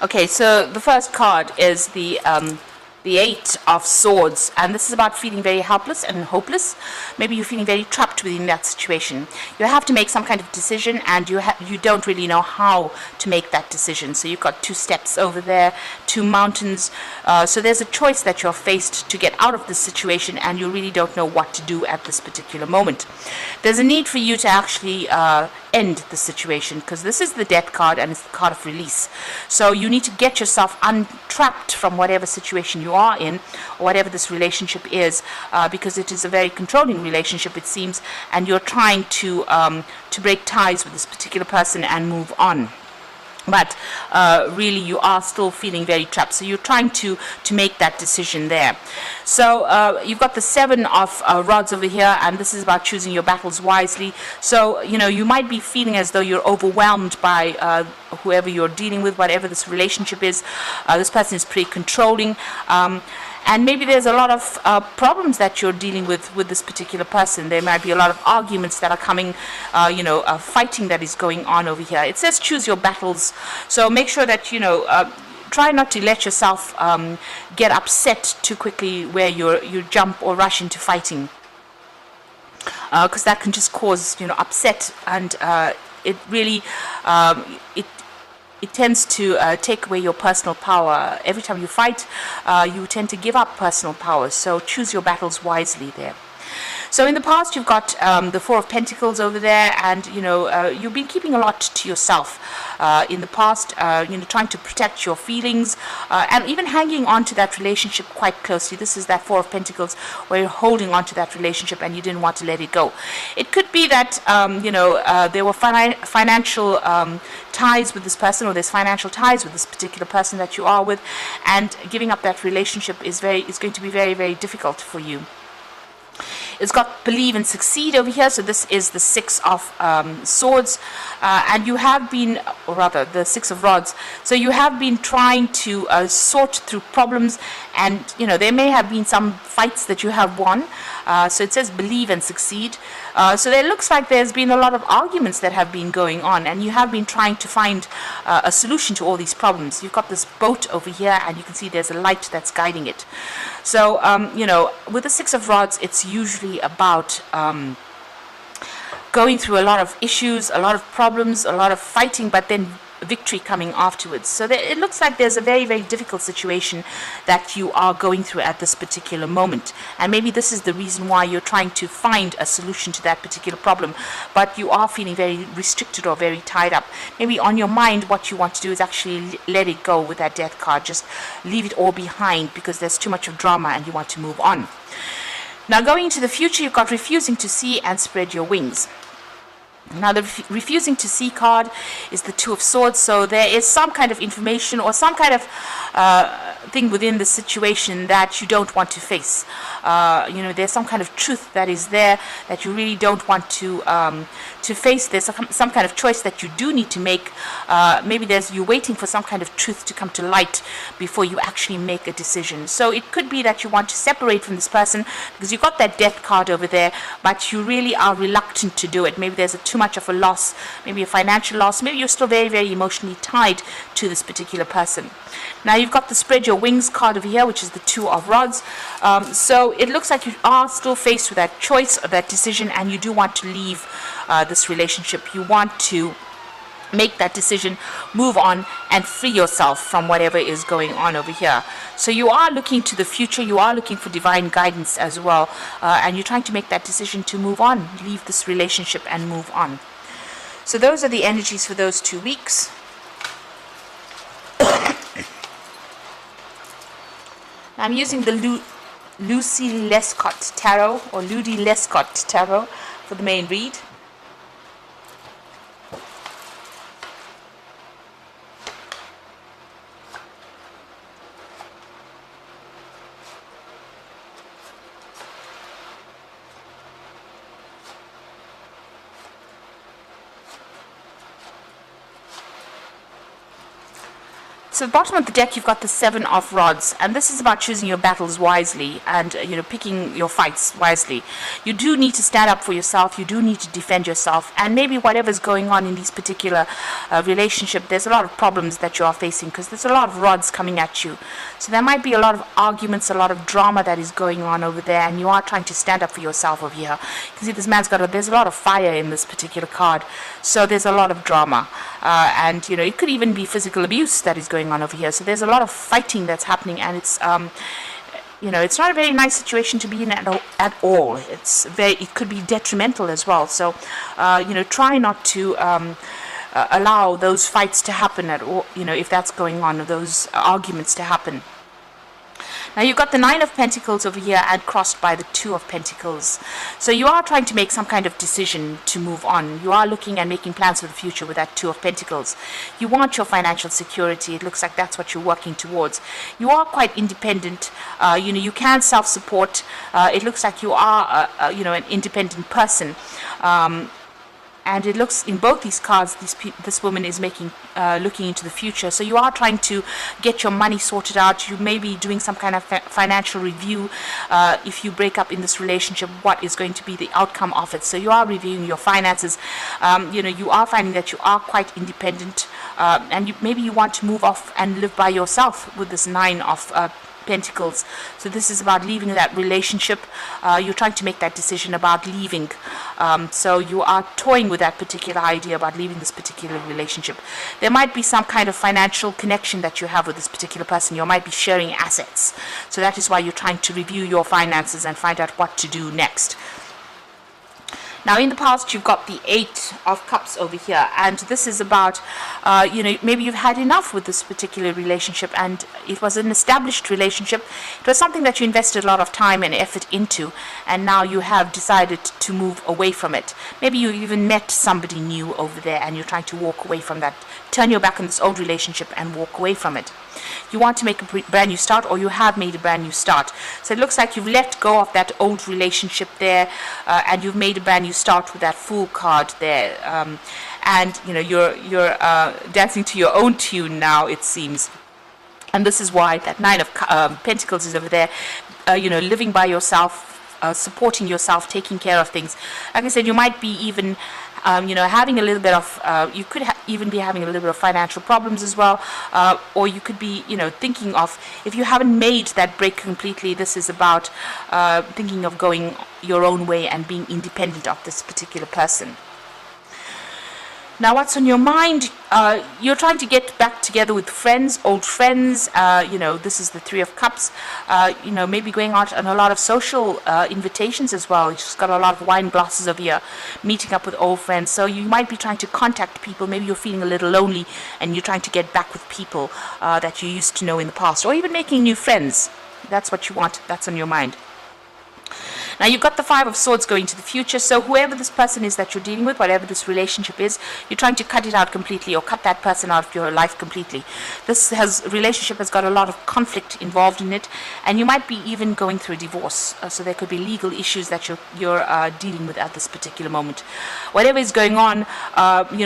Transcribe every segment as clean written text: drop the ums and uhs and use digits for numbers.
Okay, so the first card is the Eight of Swords, and this is about feeling very helpless and hopeless. Maybe you're feeling very trapped within that situation. You have to make some kind of decision, and you don't really know how to make that decision. So you've got two steps over there, two mountains. So there's a choice that you're faced to get out of this situation, and you really don't know what to do at this particular moment. There's a need for you to actually end the situation, because this is the Death card and it's the card of release. So you need to get yourself untrapped from whatever situation you are in, or whatever this relationship is, because it is a very controlling relationship, it seems, and you're trying to break ties with this particular person and move on. But really you are still feeling very trapped, so you're trying to make that decision there. So you've got the Seven of Rods over here, and this is about choosing your battles wisely. So you might be feeling as though you're overwhelmed by whoever you're dealing with, whatever this relationship is. This person is pretty controlling, and maybe there's a lot of problems that you're dealing with this particular person. There might be a lot of arguments that are coming, fighting that is going on over here. It says choose your battles. So make sure that, try not to let yourself get upset too quickly where you jump or rush into fighting. Because that can just cause, upset, and it really, it tends to take away your personal power. Every time you fight, you tend to give up personal power. So choose your battles wisely there. So in the past, you've got the Four of Pentacles over there, and you've been keeping a lot to yourself in the past. Trying to protect your feelings, and even hanging on to that relationship quite closely. This is that Four of Pentacles, where you're holding on to that relationship and you didn't want to let it go. It could be that there were financial ties with this person, or there's financial ties with this particular person that you are with, and giving up that relationship is going to be very, very difficult for you. It's got Believe and Succeed over here. So this is the Six of Swords, and you have been, or rather the Six of Rods. So you have been trying to sort through problems, and there may have been some fights that you have won. So it says Believe and Succeed. So it looks like there's been a lot of arguments that have been going on, and you have been trying to find a solution to all these problems. You've got this boat over here, and you can see there's a light that's guiding it. So with the Six of Rods, it's usually about going through a lot of issues, a lot of problems, a lot of fighting, but then victory coming afterwards. So it looks like there's a very, very difficult situation that you are going through at this particular moment, and maybe this is the reason why you're trying to find a solution to that particular problem, but you are feeling very restricted or very tied up. Maybe on your mind, what you want to do is actually let it go with that Death card. Just leave it all behind, because there's too much of drama and you want to move on. Now going into the future, you've got Refusing to See and Spread Your Wings. Now the Refusing to See card is the Two of Swords. So there is some kind of information or some kind of thing within the situation that you don't want to face. There's some kind of truth that is there that you really don't want to face. There's some kind of choice that you do need to make. Maybe you're waiting for some kind of truth to come to light before you actually make a decision. So it could be that you want to separate from this person because you've got that Death card over there, but you really are reluctant to do it. Maybe there's too much of a loss, maybe a financial loss. Maybe you're still very, very emotionally tied to this particular person. Now you've got the Spread Your Wings card over here, which is the Two of Rods. So it looks like you are still faced with that choice or that decision, and you do want to leave this relationship. You want to make that decision, move on, and free yourself from whatever is going on over here. So you are looking to the future, you are looking for divine guidance as well, and you're trying to make that decision to move on, leave this relationship and move on. So those are the energies for those 2 weeks. I'm using the Lucy Lescott Tarot, or Ludi Lescott Tarot, for the main read. So the bottom of the deck, you've got the 7 of Rods, and this is about choosing your battles wisely and picking your fights wisely. You do need to stand up for yourself. You do need to defend yourself, and maybe whatever's going on in this particular relationship, there's a lot of problems that you are facing because there's a lot of rods coming at you. So there might be a lot of arguments, a lot of drama that is going on over there, and you are trying to stand up for yourself over here. You can see this man's there's a lot of fire in this particular card, so there's a lot of drama, and it could even be physical abuse that is going on over here. So there's a lot of fighting that's happening, and it's it's not a very nice situation to be in at all. It could be detrimental as well. So try not to allow those fights to happen at all, if that's going on, or those arguments to happen. Now you've got the 9 of Pentacles over here and crossed by the 2 of Pentacles. So you are trying to make some kind of decision to move on. You are looking and making plans for the future with that 2 of Pentacles. You want your financial security. It looks like that's what you're working towards. You are quite independent. You can self-support. It looks like you are, an independent person. And it looks in both these cards, this woman is looking into the future. So you are trying to get your money sorted out. You may be doing some kind of financial review. If you break up in this relationship, what is going to be the outcome of it? So you are reviewing your finances. You are finding that you are quite independent, and maybe you want to move off and live by yourself with this 9 of Pentacles. So this is about leaving that relationship. You're trying to make that decision about leaving. So you are toying with that particular idea about leaving this particular relationship. There might be some kind of financial connection that you have with this particular person. You might be sharing assets. So that is why you're trying to review your finances and find out what to do next. Now, in the past, you've got the 8 of Cups over here, and this is about, maybe you've had enough with this particular relationship, and it was an established relationship. It was something that you invested a lot of time and effort into, and now you have decided to move away from it. Maybe you even met somebody new over there, and you're trying to walk away from that, turn your back on this old relationship and walk away from it. You want to make a brand new start, or you have made a brand new start. So it looks like you've let go of that old relationship there, and you've made a brand new start with that Fool card there. And you're dancing to your own tune now, it seems. And this is why that 9 of Pentacles is over there. Living by yourself, supporting yourself, taking care of things. Like I said, you might be even having a little bit of, you could even be having a little bit of financial problems as well, or you could be, thinking of, if you haven't made that break completely, this is about thinking of going your own way and being independent of this particular person. Now, what's on your mind? You're trying to get back together with friends, old friends. This is the 3 of Cups. Maybe going out on a lot of social invitations as well. You've just got a lot of wine glasses over here, meeting up with old friends. So you might be trying to contact people. Maybe you're feeling a little lonely and you're trying to get back with people that you used to know in the past, or even making new friends. That's what you want. That's on your mind. Now, you've got the 5 of Swords going to the future. So whoever this person is that you're dealing with, whatever this relationship is, you're trying to cut it out completely, or cut that person out of your life completely. This relationship has got a lot of conflict involved in it, and you might be even going through a divorce. So there could be legal issues that you're dealing with at this particular moment. Whatever is going on,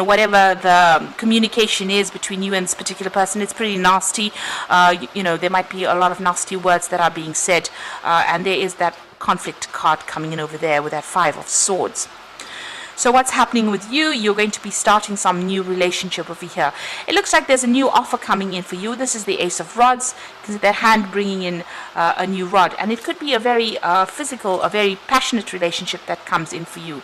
whatever the communication is between you and this particular person, it's pretty nasty. There might be a lot of nasty words that are being said, and there is that conflict card coming in over there with that 5 of Swords. So what's happening with you? You're going to be starting some new relationship over here. It looks like there's a new offer coming in for you. This is the Ace of Rods. That hand bringing in a new rod. And it could be a very physical, a very passionate relationship that comes in for you.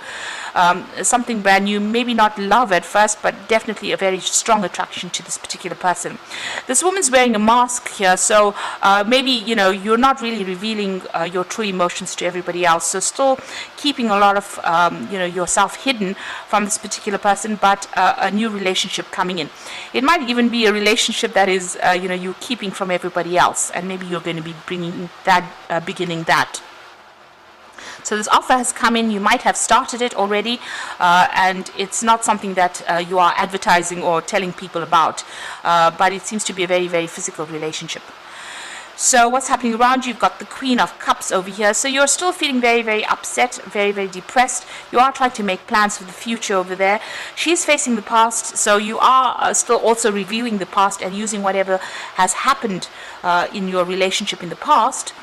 Something brand new, maybe not love at first, but definitely a very strong attraction to this particular person. This woman's wearing a mask here, so maybe, you're not really revealing your true emotions to everybody else. So still keeping a lot of, yourself hidden from this particular person, but a new relationship coming in. It might even be a relationship that is, you keeping from everybody else, and maybe you're going to be bringing that, beginning that. So this offer has come in. You might have started it already, and it's not something that you are advertising or telling people about, but it seems to be a very, very physical relationship. So what's happening around you? You've got the Queen of Cups over here. So you're still feeling very, very upset, very, very depressed. You are trying to make plans for the future over there. She's facing the past, so you are still also reviewing the past and using whatever has happened in your relationship in the past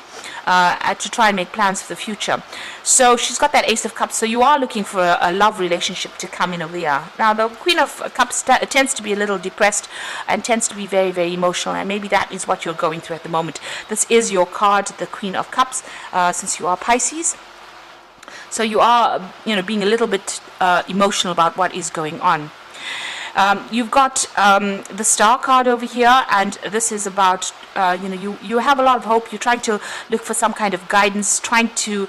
to try and make plans for the future. So she's got that Ace of Cups, so you are looking for a love relationship to come in over here. Now the Queen of Cups tends to be a little depressed and tends to be very, very emotional, and maybe that is what you're going through at the moment. This is your card, the Queen of Cups, since you are Pisces. So you are, being a little bit emotional about what is going on. You've got the Star card over here, and this is about, you have a lot of hope. You're trying to look for some kind of guidance, trying to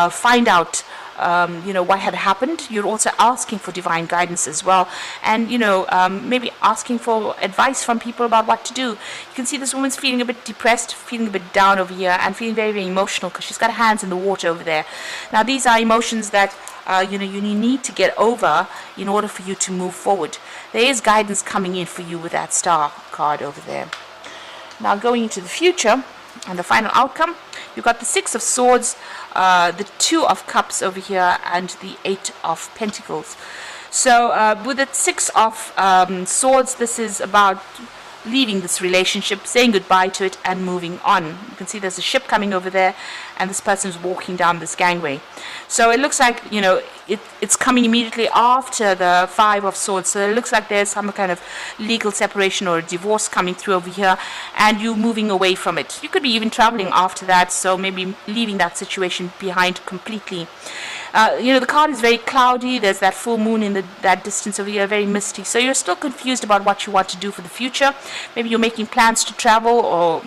find out, what had happened. You're also asking for divine guidance as well, and, maybe asking for advice from people about what to do. You can see this woman's feeling a bit depressed, feeling a bit down over here, and feeling very, very emotional because she's got her hands in the water over there. Now, these are emotions that you need to get over in order for you to move forward. There is guidance coming in for you with that Star card over there. Now going into the future and the final outcome, you've got the Six of Swords, the Two of Cups over here, and the Eight of Pentacles. So with the Six of Swords, this is about leaving this relationship, saying goodbye to it, and moving on. You can see there's a ship coming over there, and this person's walking down this gangway. So it looks like, it's coming immediately after the Five of Swords. So it looks like there's some kind of legal separation or a divorce coming through over here, and you moving away from it. You could be even traveling after that, so maybe leaving that situation behind completely. The card is very cloudy. There's that full moon in that distance over here, very misty. So you're still confused about what you want to do for the future. Maybe you're making plans to travel or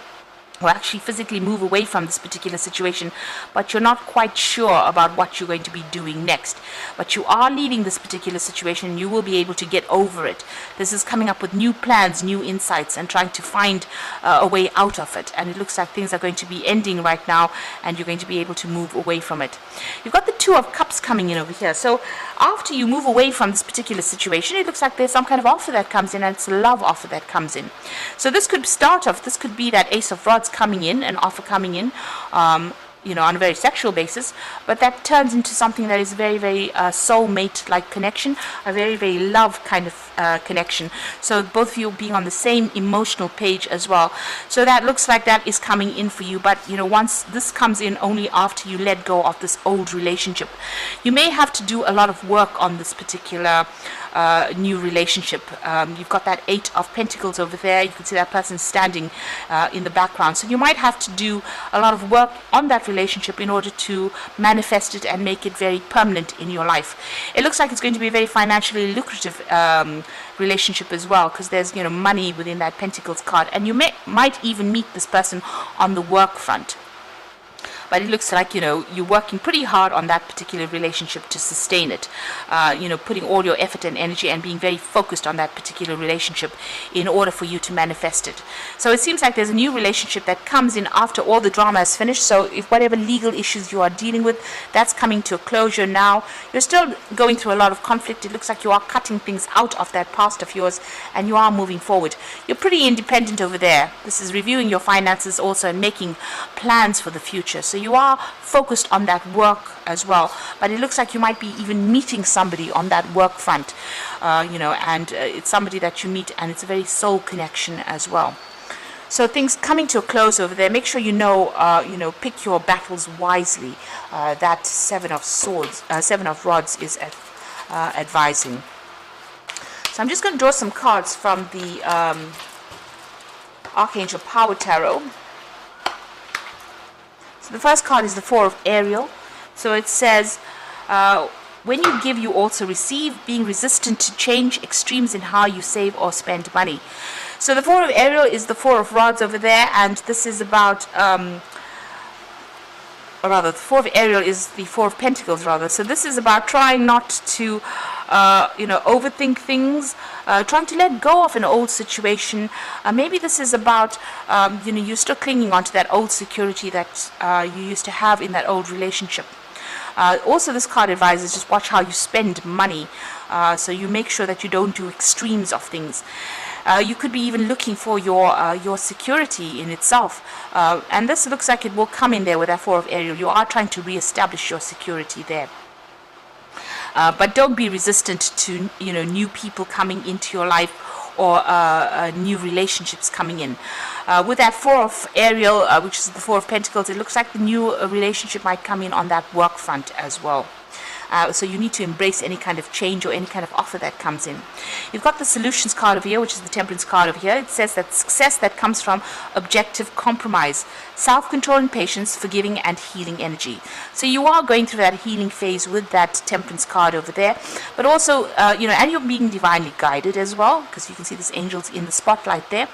actually physically move away from this particular situation, but you're not quite sure about what you're going to be doing next. But you are leaving this particular situation. You will be able to get over it. This is coming up with new plans, new insights, and trying to find a way out of it. And it looks like things are going to be ending right now, and you're going to be able to move away from it. You've got the Two of Cups coming in over here. So after you move away from this particular situation, it looks like there's some kind of offer that comes in, and it's a love offer that comes in. So this could start off, this could be that Ace of Rods coming in, an offer coming in, on a very sexual basis, but that turns into something that is very, very soulmate-like connection, a very, very love kind of connection. So both of you being on the same emotional page as well. So that looks like that is coming in for you, but once this comes in, only after you let go of this old relationship. You may have to do a lot of work on this particular new relationship. You've got that Eight of Pentacles over there. You can see that person standing in the background. So you might have to do a lot of work on that relationship in order to manifest it and make it very permanent in your life. It looks like it's going to be a very financially lucrative relationship as well, because there's money within that Pentacles card, and you might even meet this person on the work front. But it looks like, you're working pretty hard on that particular relationship to sustain it. Putting all your effort and energy and being very focused on that particular relationship in order for you to manifest it. So it seems like there's a new relationship that comes in after all the drama is finished. So if whatever legal issues you are dealing with, that's coming to a closure now. You're still going through a lot of conflict. It looks like you are cutting things out of that past of yours, and you are moving forward. You're pretty independent over there. This is reviewing your finances also and making plans for the future. So you are focused on that work as well, but it looks like you might be even meeting somebody on that work front, and it's somebody that you meet, and it's a very soul connection as well. So things coming to a close over there. Make sure pick your battles wisely. That Seven of Rods is advising. So I'm just going to draw some cards from the Archangel Power Tarot. So the first card is the Four of Ariel. So it says, when you give, you also receive, being resistant to change, extremes in how you save or spend money. So the Four of Ariel is the Four of Rods over there, and this is about, the Four of Ariel is the Four of Pentacles, rather. So this is about trying not to, overthink things, trying to let go of an old situation. Maybe this is about, you're still clinging on to that old security that you used to have in that old relationship. Also, this card advises just watch how you spend money, so you make sure that you don't do extremes of things. You could be even looking for your security in itself, and this looks like it will come in there with that Four of Ariel. You are trying to reestablish your security there. But don't be resistant to new people coming into your life, or new relationships coming in. With that Four of Ariel, which is the Four of Pentacles, it looks like the new relationship might come in on that work front as well. So you need to embrace any kind of change or any kind of offer that comes in. You've got the Solutions card over here, which is the Temperance card over here. It says that success that comes from objective compromise, self-control and patience, forgiving and healing energy. So you are going through that healing phase with that Temperance card over there, but also and you're being divinely guided as well, because you can see this angels in the spotlight there.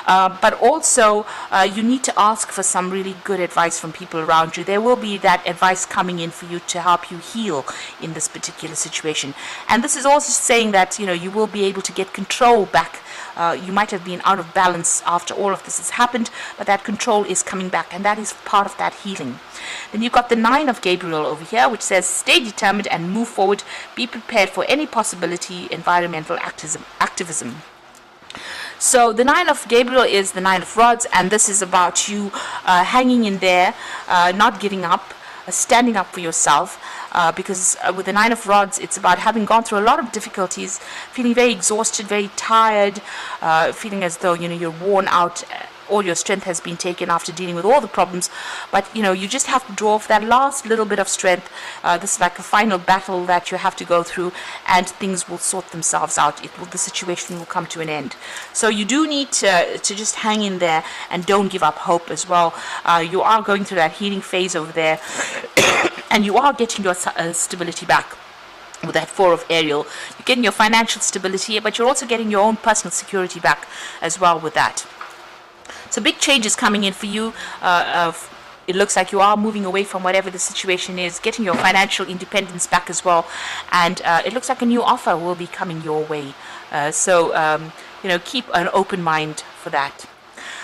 But also you need to ask for some really good advice from people around you. There will be that advice coming in for you to help you heal in this particular situation. And this is also saying that you will be able to get control back. You might have been out of balance after all of this has happened, but that control is coming back, and that is part of that healing. Then you've got the Nine of Gabriel over here, which says stay determined and move forward. Be prepared for any possibility. Environmental activism. So the Nine of Gabriel is the Nine of Rods, and this is about you hanging in there, not giving up, standing up for yourself, because with the Nine of Rods, it's about having gone through a lot of difficulties, feeling very exhausted, very tired, feeling as though you're worn out. All your strength has been taken after dealing with all the problems, but you just have to draw off that last little bit of strength. This is like a final battle that you have to go through, and things will sort themselves out. The situation will come to an end. So you do need to just hang in there and don't give up hope as well. You are going through that healing phase over there, and you are getting your stability back. With that Four of Ariel, you're getting your financial stability, but you're also getting your own personal security back as well with that. So big changes coming in for you. It looks like you are moving away from whatever the situation is, getting your financial independence back as well. And it looks like a new offer will be coming your way. So keep an open mind for that.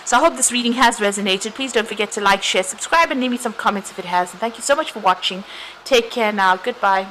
So I hope this reading has resonated. Please don't forget to like, share, subscribe, and leave me some comments if it has. And thank you so much for watching. Take care now. Goodbye.